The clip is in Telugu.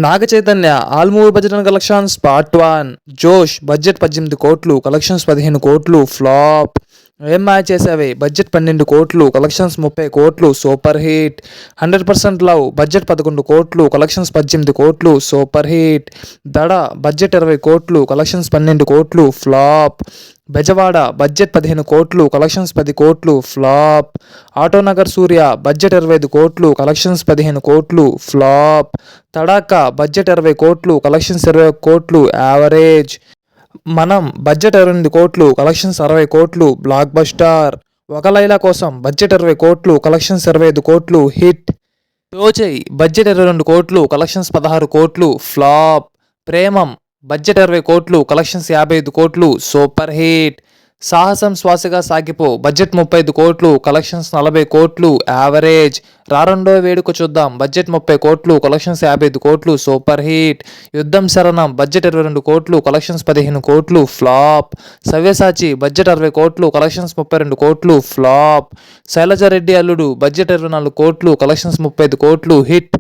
Naga Chaitanya all movie budget and collections part 1. జోష్ బడ్జెట్ 18 కోట్లు, కలెక్షన్స్ 15 కోట్లు, ఫ్లాప్. ఏం మ్యాచ్ చేసావే బడ్జెట్ 12 కోట్లు, కలెక్షన్స్ 30 కోట్లు, సూపర్ హిట్. 100% లవ్ బడ్జెట్ 11 కోట్లు, కలెక్షన్స్ 18 కోట్లు, సూపర్ హిట్. దడ బడ్జెట్ 20 కోట్లు, కలెక్షన్స్ 12 కోట్లు, ఫ్లాప్. బెజవాడ బడ్జెట్ 15 కోట్లు, కలెక్షన్స్ 10 కోట్లు, ఫ్లాప్. ఆటోనగర్ సూర్య బడ్జెట్ 25 కోట్లు, కలెక్షన్స్ 15 కోట్లు, ఫ్లాప్. తడాకా బడ్జెట్ 20 కోట్లు, కలెక్షన్స్ 21 కోట్లు, యావరేజ్. మనం బడ్జెట్ 28 కోట్లు, కలెక్షన్స్ 60 కోట్లు, బ్లాక్ బస్టర్. ఒక లైలా కోసం బడ్జెట్ 20 కోట్లు, కలెక్షన్స్ 25 కోట్లు, హిట్. దోచై బడ్జెట్ 22 కోట్లు, కలెక్షన్స్ 16 కోట్లు, ఫ్లాప్. ప్రేమం బడ్జెట్ 20 కోట్లు, కలెక్షన్స్ 55 కోట్లు, సూపర్ హిట్. సాహసం శ్వాసగా సాగిపో బడ్జెట్ 35 కోట్లు, కలెక్షన్స్ 40 కోట్లు, యావరేజ్. రెండో వేడుక చూద్దాం బడ్జెట్ 30 కోట్లు, కలెక్షన్స్ 55 కోట్లు, సూపర్ హిట్. యుద్ధం శరణం బడ్జెట్ 22 కోట్లు, కలెక్షన్స్ 15 కోట్లు, ఫ్లాప్. సవ్యసాచి బడ్జెట్ 60 కోట్లు, కలెక్షన్స్ 32 కోట్లు, ఫ్లాప్. శైలజారెడ్డి అల్లుడు బడ్జెట్ 24 కోట్లు, కలెక్షన్స్ 35 కోట్లు, హిట్.